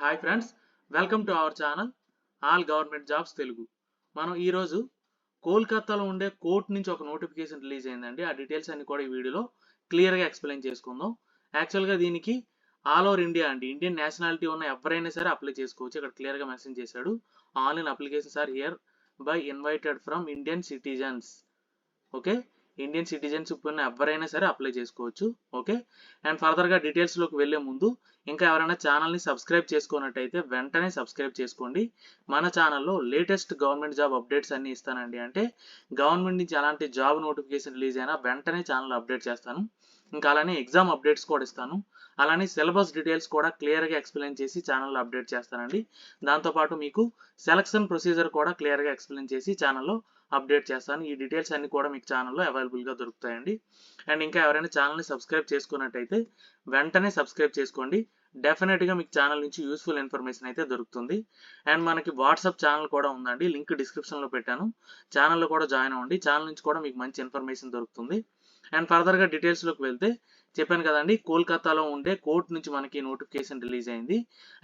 Hi friends, welcome to our channel all government jobs Telugu. మనం ఈరోజు కోల్కతాలో ఉండే కోర్ట్ నుంచి ఒక నోటిఫికేషన్ రిలీజ్ అయిందండి. ఆ డీటెయిల్స్ అన్ని కూడా ఈ వీడియోలో క్లియర్గా ఎక్స్ప్లెయిన్ చేసుకుందాం. యాక్చువల్గా దీనికి ఆల్ ఓవర్ ఇండియా అండి, ఇండియన్ నేషనాలిటీ ఉన్న ఎవరైనా సరే అప్లై చేసుకోవచ్చు. ఇక్కడ క్లియర్గా మెన్షన్ చేశాడు, online applications are hereby invited from Indian citizens. Okay, Indian citizenship ఉన్న ఎవరైనా సరే అప్లై చేసుకోవచ్చు. ఓకే, అండ్ ఫర్దర్గా డీటెయిల్స్లోకి వెళ్ళే ముందు ఇంకా ఎవరైనా ఛానల్ని సబ్స్క్రైబ్ చేసుకున్నట్టయితే వెంటనే సబ్స్క్రైబ్ చేసుకోండి. మన ఛానల్లో లేటెస్ట్ గవర్నమెంట్ జాబ్ అప్డేట్స్ అన్నీ ఇస్తానండి. అంటే గవర్నమెంట్ నుంచి ఎలాంటి జాబ్ నోటిఫికేషన్ రిలీజ్ అయినా వెంటనే ఛానల్ అప్డేట్ చేస్తాను. ఇంకా అలానే ఎగ్జామ్ అప్డేట్స్ కూడా ఇస్తాను. అలానే సిలబస్ డీటెయిల్స్ కూడా క్లియర్గా ఎక్స్ప్లెయిన్ చేసి ఛానల్లో అప్డేట్ చేస్తానండి. దాంతోపాటు మీకు సెలక్షన్ ప్రొసీజర్ కూడా క్లియర్గా ఎక్స్ప్లెయిన్ చేసి ఛానల్లో అప్డేట్ చేస్తాను. ఈ డీటెయిల్స్ అన్ని కూడా మీకు ఛానల్లో అవైలబుల్గా దొరుకుతాయండి. అండ్ ఇంకా ఎవరైనా ఛానల్ని సబ్స్క్రైబ్ చేసుకున్నట్టయితే వెంటనే సబ్స్క్రైబ్ చేసుకోండి. డెఫినెట్గా మీకు ఛానల్ నుంచి యూస్ఫుల్ ఇన్ఫర్మేషన్ అయితే దొరుకుతుంది. అండ్ మనకి వాట్సాప్ ఛానల్ కూడా ఉందండి, లింక్ డిస్క్రిప్షన్లో పెట్టాను. ఛానల్లో కూడా జాయిన్ అవ్వండి, ఛానల్ నుంచి కూడా మీకు మంచి ఇన్ఫర్మేషన్ దొరుకుతుంది. అండ్ ఫర్దర్గా డీటెయిల్స్లోకి వెళ్తే చెప్పాను కదండి, కోల్కతాలో ఉండే కోర్ట్ నుంచి మనకి నోటిఫికేషన్ రిలీజ్ అయింది.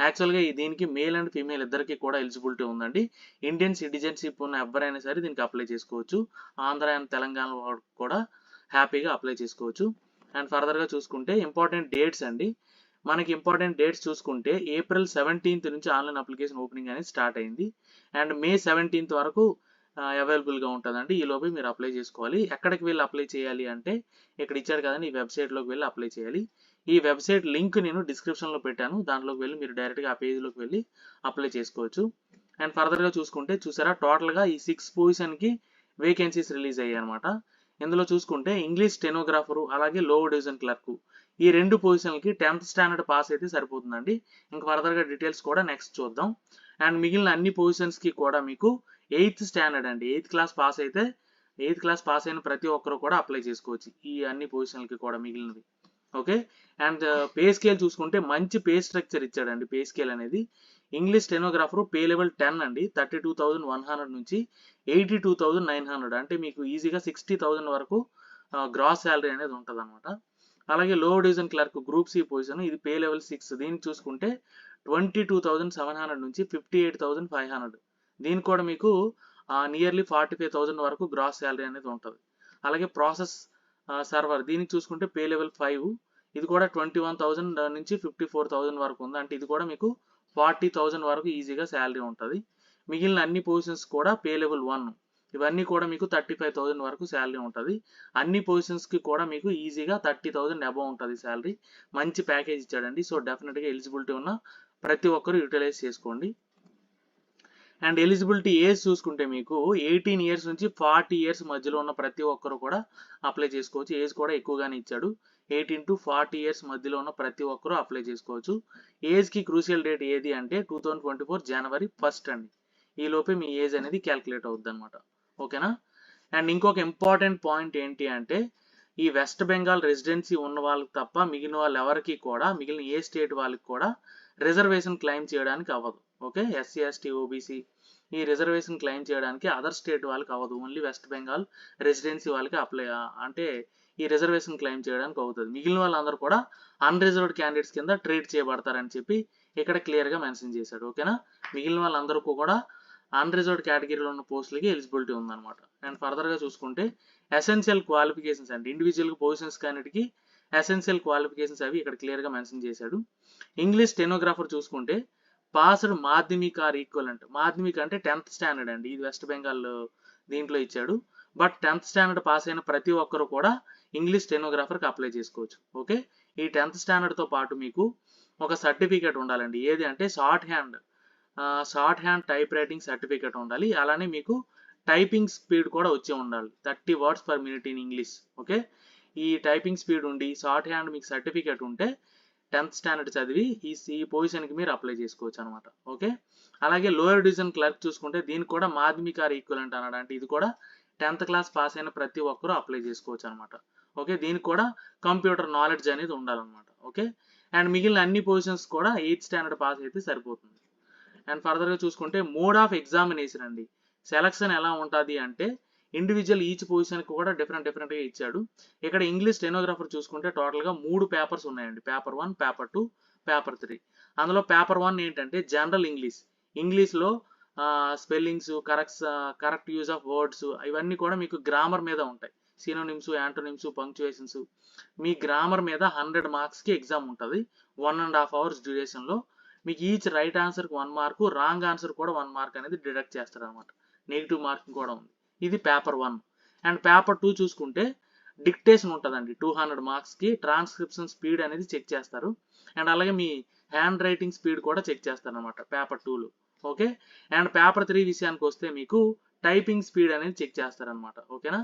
యాక్చువల్గా దీనికి మేల్ అండ్ ఫీమేల్ ఇద్దరికి కూడా ఎలిజిబిలిటీ ఉందండి. ఇండియన్ సిటిజన్షిప్ ఉన్న ఎవరైనా సరే దీనికి అప్లై చేసుకోవచ్చు. ఆంధ్ర అండ్ తెలంగాణ కూడా హ్యాపీగా అప్లై చేసుకోవచ్చు. అండ్ ఫర్దర్గా చూసుకుంటే ఇంపార్టెంట్ డేట్స్ అండి, మనకి ఇంపార్టెంట్ డేట్స్ చూసుకుంటే ఏప్రిల్ 17th నుంచి ఆన్లైన్ అప్లికేషన్ ఓపెనింగ్ అనేది స్టార్ట్ అయింది. అండ్ మే 17th వరకు అవైలబుల్గా ఉంటుందండి. ఈ లోపే మీరు అప్లై చేసుకోవాలి. ఎక్కడికి వెళ్ళి అప్లై చేయాలి అంటే ఇక్కడ ఇచ్చారు కదండి, ఈ వెబ్సైట్లోకి వెళ్ళి అప్లై చేయాలి. ఈ వెబ్సైట్ లింక్ నేను డిస్క్రిప్షన్లో పెట్టాను, దాంట్లోకి వెళ్ళి మీరు డైరెక్ట్గా ఆ పేజ్లోకి వెళ్ళి అప్లై చేసుకోవచ్చు. అండ్ ఫర్దర్గా చూసుకుంటే చూసారా, టోటల్గా ఈ 6 పొజిషన్కి వేకెన్సీస్ రిలీజ్ అయ్యాయి అనమాట. ఇందులో చూసుకుంటే ఇంగ్లీష్ స్టెనోగ్రాఫరు అలాగే లో డివిజన్ క్లర్క్ ఈ 2 పొజిషన్లకి 10th స్టాండర్డ్ పాస్ అయితే సరిపోతుందండి. ఇంకా ఫర్దర్గా డీటెయిల్స్ కూడా నెక్స్ట్ చూద్దాం. అండ్ మిగిలిన అన్ని పొజిషన్స్కి కూడా మీకు 8th స్టాండర్డ్ అండి, 8th క్లాస్ పాస్ అయితే 8th క్లాస్ పాస్ అయిన ప్రతి ఒక్కరు కూడా అప్లై చేసుకోవచ్చు ఈ అన్ని పొజిషన్లకి కూడా మిగిలినవి. ఓకే, అండ్ పే స్కేల్ చూసుకుంటే మంచి పే స్ట్రక్చర్ ఇచ్చాడండి. పే స్కేల్ అనేది ఇంగ్లీష్ స్టెనోగ్రాఫర్ పే లెవెల్ 10 అండి, 32,100 నుంచి 82,900, అంటే మీకు ఈజీగా 60,000 వరకు గ్రాస్ శాలరీ అనేది ఉంటుంది అనమాట. అలాగే lower division clerk group C position, ఇది పే లెవెల్ 6, దీన్ని చూసుకుంటే 22,700 నుంచి 58,500, దీనికి కూడా మీకు నియర్లీ 45,000 వరకు గ్రాస్ శాలరీ అనేది ఉంటుంది. అలాగే ప్రాసెస్ సర్వర్, దీనికి చూసుకుంటే పే లెవెల్ 5, ఇది కూడా 21,000 నుంచి 54,000 వరకు ఉంది, అంటే ఇది కూడా మీకు 40,000 వరకు ఈజీగా శాలరీ ఉంటుంది. మిగిలిన అన్ని పొజిషన్స్ కూడా పే లెవెల్ 1, ఇవన్నీ కూడా మీకు 35,000 వరకు శాలరీ ఉంటుంది. అన్ని పొజిషన్స్కి కూడా మీకు ఈజీగా 30,000 అబవ్ ఉంటుంది శాలరీ. మంచి ప్యాకేజ్ ఇచ్చాడండి. సో డెఫినెట్గా ఎలిజిబిలిటీ ఉన్న ప్రతి ఒక్కరు యూటిలైజ్ చేసుకోండి. అండ్ ఎలిజిబిలిటీ ఏజ్ చూసుకుంటే మీకు 18 ఇయర్స్ నుంచి 40 ఇయర్స్ మధ్యలో ఉన్న ప్రతి ఒక్కరు కూడా అప్లై చేసుకోవచ్చు. ఏజ్ కూడా ఎక్కువగానే ఇచ్చాడు, 18 to 40 ఇయర్స్ మధ్యలో ఉన్న ప్రతి ఒక్కరు అప్లై చేసుకోవచ్చు. ఏజ్కి క్రూషియల్ డేట్ ఏది అంటే 2024 జనవరి 1 అండి. ఈ లోపే మీ ఏజ్ అనేది క్యాల్కులేట్ అవుద్ది అనమాట. ఓకేనా. అండ్ ఇంకొక ఇంపార్టెంట్ పాయింట్ ఏంటి అంటే ఈ వెస్ట్ బెంగాల్ రెసిడెన్సీ ఉన్న వాళ్ళకి తప్ప మిగిలిన వాళ్ళు ఎవరికి కూడా, మిగిలిన ఏ స్టేట్ వాళ్ళకి కూడా రిజర్వేషన్ క్లెయిమ్ చేయడానికి అవ్వదు. ఓకే, ఎస్సీ ఎస్టీ ఓబీసీ ఈ రిజర్వేషన్ క్లెయిమ్ చేయడానికి అదర్ స్టేట్ వాళ్ళకి అవ్వదు, ఓన్లీ వెస్ట్ బెంగాల్ రెసిడెన్సీ వాళ్ళకి అప్లై అంటే ఈ రిజర్వేషన్ క్లెయిమ్ చేయడానికి అవుతుంది. మిగిలిన వాళ్ళందరూ కూడా అన్రిజర్వ్డ్ క్యాండిడేట్స్ కింద ట్రీట్ చేయబడతారని చెప్పి ఇక్కడ క్లియర్గా మెన్షన్ చేశాడు. ఓకేనా, మిగిలిన వాళ్ళందరికీ కూడా అన్రిజర్వ్డ్ కేటగిరీలో ఉన్న పోస్టులకి ఎలిజిబిలిటీ ఉందన్నమాట. అండ్ ఫర్దర్గా చూసుకుంటే ఎసెన్షియల్ క్వాలిఫికేషన్స్ అండి, ఇండివిజువల్ పొజిషన్స్ కాన్నిటికి ఎసెన్షియల్ క్వాలిఫికేషన్స్ అవి ఇక్కడ క్లియర్గా మెన్షన్ చేశాడు. ఇంగ్లీష్ స్టెనోగ్రాఫర్ చూసుకుంటే పాస్డ్ మాధ్యమిక ఆర్ ఈక్వలెంట్, మాధ్యమిక అంటే 10th స్టాండర్డ్ అండి, ఇది వెస్ట్ బెంగాల్ దీంట్లో ఇచ్చాడు. బట్ 10th స్టాండర్డ్ పాస్ అయిన ప్రతి ఒక్కరు కూడా ఇంగ్లీష్ స్టెనోగ్రాఫర్కి అప్లై చేసుకోవచ్చు. ఓకే, ఈ 10th స్టాండర్డ్తో పాటు మీకు ఒక సర్టిఫికేట్ ఉండాలండి, ఏది అంటే short hand type writing certificate ఉండాలి. అలానే మీకు టైపింగ్ స్పీడ్ కూడా వచ్చి ఉండాలి, 30 words per minute in English. Okay, ఈ టైపింగ్ స్పీడ్ ఉండి షార్ట్ హ్యాండ్ మీకు సర్టిఫికేట్ ఉంటే 10th స్టాండర్డ్ చదివి ఈ పొజిషన్కి మీరు అప్లై చేసుకోవచ్చు అనమాట. ఓకే, అలాగే లోయర్ డివిజన్ క్లర్క్ చూసుకుంటే దీనికి కూడా మాధ్యమిక ఆర్ ఈక్వలెంట్ అన్నాడు, అంటే ఇది కూడా 10th క్లాస్ పాస్ అయిన ప్రతి ఒక్కరూ అప్లై చేసుకోవచ్చు అనమాట. ఓకే, దీనికి కూడా కంప్యూటర్ నాలెడ్జ్ అనేది ఉండాలన్నమాట. ఓకే, అండ్ మిగిలిన అన్ని పొజిషన్స్ కూడా 8th స్టాండర్డ్ పాస్ అయితే సరిపోతుంది. అండ్ ఫర్దర్గా చూసుకుంటే మోడ్ ఆఫ్ ఎగ్జామినేషన్ అండి, సెలక్షన్ ఎలా ఉంటుంది అంటే ఇండివిజువల్ ఈచ్ పొజిషన్కి కూడా డిఫరెంట్గా ఇచ్చాడు. ఇక్కడ ఇంగ్లీష్ స్టెనోగ్రాఫర్ చూసుకుంటే టోటల్గా 3 పేపర్స్ ఉన్నాయండి. Paper 1, paper 2, paper 3. అందులో పేపర్ 1 ఏంటంటే జనరల్ ఇంగ్లీష్లో spellings, correct use of words ఇవన్నీ కూడా మీకు గ్రామర్ మీద ఉంటాయి. సినోనిమ్స్, యాంటోనిమ్స్, పంక్చుయేషన్స్ మీ గ్రామర్ మీద 100 మార్క్స్కి ఎగ్జామ్ ఉంటుంది. 1.5 hours డ్యూరేషన్లో మీకు ఈచ్ రైట్ ఆన్సర్కి 1 మార్కు, రాంగ్ ఆన్సర్ కూడా 1 మార్క్ అనేది డిడక్ట్ చేస్తారు అనమాట. నెగిటివ్ మార్కింగ్ కూడా ఉంది. ఇది పేపర్ 1. అండ్ పేపర్ 2 చూసుకుంటే డిక్టేషన్ ఉంటుందండి. 200 మార్క్స్కి ట్రాన్స్క్రిప్షన్ స్పీడ్ అనేది చెక్ చేస్తారు. అండ్ అలాగే మీ హ్యాండ్ రైటింగ్ స్పీడ్ కూడా చెక్ చేస్తారు అనమాట పేపర్ 2లో. ఓకే. అండ్ పేపర్ 3 విషయానికి వస్తే మీకు టైపింగ్ స్పీడ్ అనేది చెక్ చేస్తారనమాట. ఓకేనా.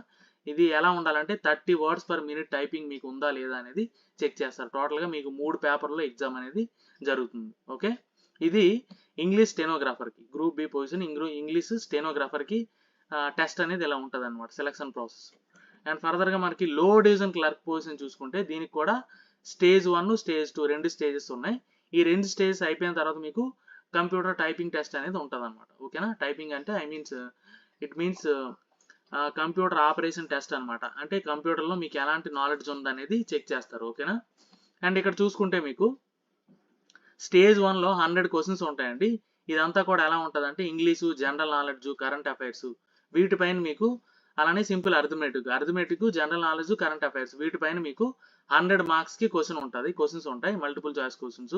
ఇది ఎలా ఉండాలంటే 30 words per minute టైపింగ్ మీకు ఉందా లేదా అనేది చెక్ చేస్తారు. టోటల్గా మీకు 3 పేపర్లో ఎగ్జామ్ అనేది జరుగుతుంది. ఓకే. ఇది ఇంగ్లీష్ స్టెనోగ్రాఫర్కి గ్రూప్ బి పొజిషన్ ఇంగ్లీష్ స్టెనోగ్రాఫర్కి టెస్ట్ అనేది ఇలా ఉంటుంది అనమాట, సెలక్షన్ ప్రాసెస్. అండ్ ఫర్దర్గా మనకి లో డివిజన్ క్లర్క్ పొజిషన్ చూసుకుంటే దీనికి కూడా స్టేజ్ 1, స్టేజ్ 2 2 స్టేజెస్ ఉన్నాయి. ఈ 2 స్టేజెస్ అయిపోయిన తర్వాత మీకు కంప్యూటర్ టైపింగ్ టెస్ట్ అనేది ఉంటుంది అనమాట. ఓకేనా. టైపింగ్ అంటే it means computer operation test అనమాట. అంటే కంప్యూటర్లో మీకు ఎలాంటి నాలెడ్జ్ ఉందనేది చెక్ చేస్తారు. ఓకేనా. అండ్ ఇక్కడ చూసుకుంటే మీకు స్టేజ్ 1లో 100 క్వశ్చన్స్ ఉంటాయండి. ఇదంతా కూడా ఎలా ఉంటుందంటే English, general knowledge, current affairs వీటిపైన మీకు, అలానే simple arithmetic, general knowledge, current affairs వీటిపైన మీకు 100 మార్క్స్కి క్వశ్చన్స్ ఉంటాయి, మల్టిపుల్ చాయిస్ క్వశ్చన్స్.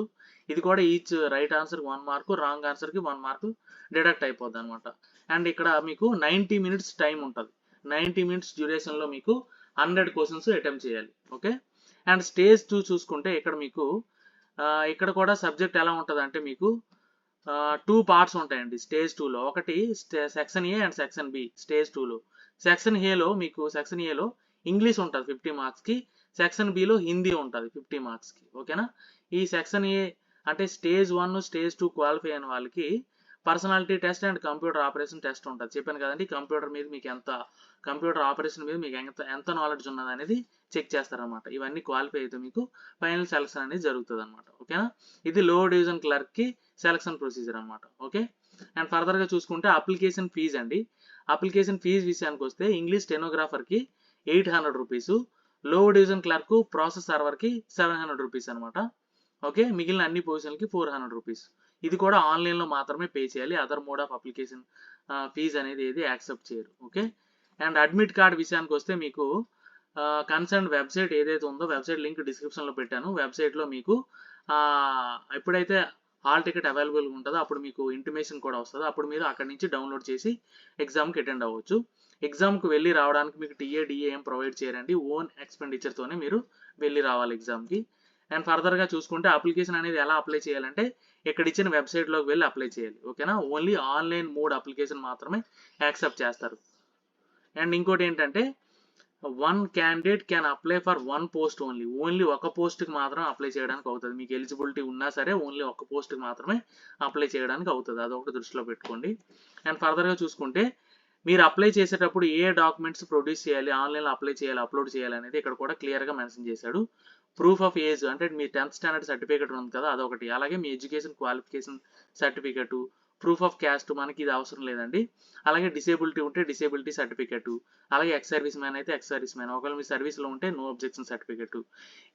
ఇది కూడా ఈచ్ రైట్ ఆన్సర్కి 1 మార్కు, రాంగ్ ఆన్సర్కి 1 మార్కు డిడక్ట్ అయిపోద్ది అనమాట. అండ్ ఇక్కడ మీకు 90 minutes టైం ఉంటుంది. 90 minutes డ్యూరేషన్లో మీకు 100 క్వశ్చన్స్ అటెంప్ట్ చేయాలి. ఓకే. అండ్ స్టేజ్ 2 చూసుకుంటే ఇక్కడ మీకు ఇక్కడ కూడా సబ్జెక్ట్ ఎలా ఉంటుంది అంటే మీకు 2 parts ఉంటాయండి స్టేజ్ 2లో. ఒకటి section A and section B. Stage 2లో సెక్షన్ ఏలో ఇంగ్లీష్ ఉంటుంది 50 మార్క్స్కి, సెక్షన్ బిలో హిందీ ఉంటుంది 50 మార్క్స్కి. ఓకేనా. ఈ సెక్షన్ ఏ అంటే స్టేజ్ 1, స్టేజ్ 2 క్వాలిఫై అయిన వాళ్ళకి personality test and computer operation test ఉంటుంది. చెప్పాను కదండి, కంప్యూటర్ ఆపరేషన్ మీద మీకు ఎంత నాలెడ్జ్ ఉన్నది అనేది చెక్ చేస్తారనమాట. ఇవన్నీ క్వాలిఫై అయితే మీకు ఫైనల్ సెలక్షన్ అనేది జరుగుతుంది అనమాట. ఓకేనా. ఇది లో డివిజన్ క్లర్క్కి సెలక్షన్ ప్రొసీజర్ అనమాట. ఓకే. అండ్ ఫర్దర్గా చూసుకుంటే అప్లికేషన్ ఫీజ్ అండి. అప్లికేషన్ ఫీజ్ విషయానికి వస్తే ఇంగ్లీష్ స్టెనోగ్రాఫర్కి 800 రూపీస్, లో డివిజన్ క్లర్క్ ప్రాసెస్ సర్వర్కి 700 రూపీస్ అనమాట. ఓకే. మిగిలిన అన్ని పొజిషన్లకి 400 రూపీస్. ఇది కూడా ఆన్లైన్లో మాత్రమే పే చేయాలి. Other mode of application fee అనేది ఏది యాక్సెప్ట్ చేయరు. ఓకే. అండ్ అడ్మిట్ కార్డ్ విషయానికి వస్తే మీకు కన్సర్న్ వెబ్సైట్ ఏదైతే ఉందో వెబ్సైట్ లింక్ డిస్క్రిప్షన్లో పెట్టాను. వెబ్సైట్లో మీకు ఎప్పుడైతే హాల్ టికెట్ అవైలబుల్గా ఉంటుందో అప్పుడు మీకు ఇంటిమేషన్ కూడా వస్తుంది. అప్పుడు మీరు అక్కడి నుంచి డౌన్లోడ్ చేసి ఎగ్జామ్కి అటెండ్ అవ్వచ్చు. ఎగ్జామ్కి వెళ్ళి రావడానికి మీకు డిఏ ఏం ప్రొవైడ్ చేయరండి. ఓన్ ఎక్స్పెండిచర్తోనే మీరు వెళ్ళి రావాలి ఎగ్జామ్కి. అండ్ ఫర్దర్గా చూసుకుంటే అప్లికేషన్ అనేది ఎలా అప్లై చేయాలంటే ఇక్కడ ఇచ్చిన వెబ్సైట్లోకి వెళ్ళి అప్లై చేయాలి. ఓకేనా. ఓన్లీ ఆన్లైన్ మోడ్ అప్లికేషన్ మాత్రమే యాక్సెప్ట్ చేస్తారు. అండ్ ఇంకోటి ఏంటంటే 1 candidate can apply for 1 post only ఒక పోస్ట్కి మాత్రం అప్లై చేయడానికి అవుతుంది. మీకు ఎలిజిబిలిటీ ఉన్నా సరే ఓన్లీ ఒక పోస్ట్కి మాత్రమే అప్లై చేయడానికి అవుతుంది. అదొకటి దృష్టిలో పెట్టుకోండి. అండ్ ఫర్దర్గా చూసుకుంటే మీరు అప్లై చేసేటప్పుడు ఏ డాక్యుమెంట్స్ ప్రొడ్యూస్ చేయాలి, ఆన్లైన్లో అప్లోడ్ చేయాలి అనేది ఇక్కడ కూడా క్లియర్గా మెన్షన్ చేశాడు. ప్రూఫ్ ఆఫ్ ఏజ్ అంటే మీ 10th standard సర్టిఫికేట్ ఉంది కదా అదొకటి, అలాగే మీ education qualification certificate, proof of caste మనకి ఇది అవసరం లేదండి. అలాగే డిసేబిలిటీ ఉంటే డిసేబిలిటీ సర్టిఫికేట్, అలాగే ఎక్స్ సర్వీస్ మ్యాన్ అయితే ఎక్స్ సర్వీస్ మ్యాన్, ఒకవేళ మీ సర్వీస్లో ఉంటే no objection certificate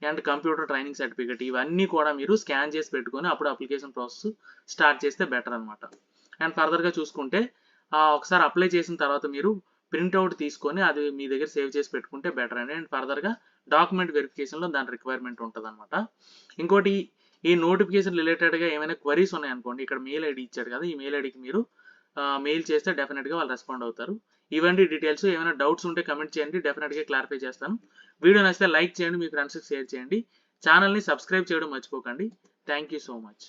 and computer training certificate ఇవన్నీ కూడా మీరు స్కాన్ చేసి పెట్టుకొని అప్పుడు అప్లికేషన్ ప్రాసెస్ స్టార్ట్ చేస్తే బెటర్ అనమాట. అండ్ ఫర్దర్గా చూసుకుంటే ఒకసారి అప్లై చేసిన తర్వాత మీరు ప్రింట్అవుట్ తీసుకొని అది మీ దగ్గర సేవ్ చేసి పెట్టుకుంటే బెటర్ అండి. అండ్ ఫర్దర్గా డాక్యుమెంట్ వెరిఫికేషన్లో దాని రిక్వైర్మెంట్ ఉంటుంది అనమాట. ఇంకోటి ఈ నోటిఫికేషన్ రిలేటెడ్గా ఏమైనా క్వరీస్ ఉన్నాయనుకోండి, ఇక్కడ మెయిల్ ఐడి ఇచ్చాడు కదా, ఈ మెయిల్ ఐడికి మీరు మెయిల్ చేస్తే డెఫినెట్గా వాళ్ళు రెస్పాండ్ అవుతారు. ఇవన్నీ డీటెయిల్స్. ఏమైనా డౌట్స్ ఉంటే కమెంట్ చేయండి, డెఫినెట్గా క్లారిఫై చేస్తాను. వీడియో నచ్చితే లైక్ చేయండి, మీ ఫ్రెండ్స్కి షేర్ చేయండి, ఛానల్ని సబ్స్క్రైబ్ చేయడం మర్చిపోకండి. Thank you so much.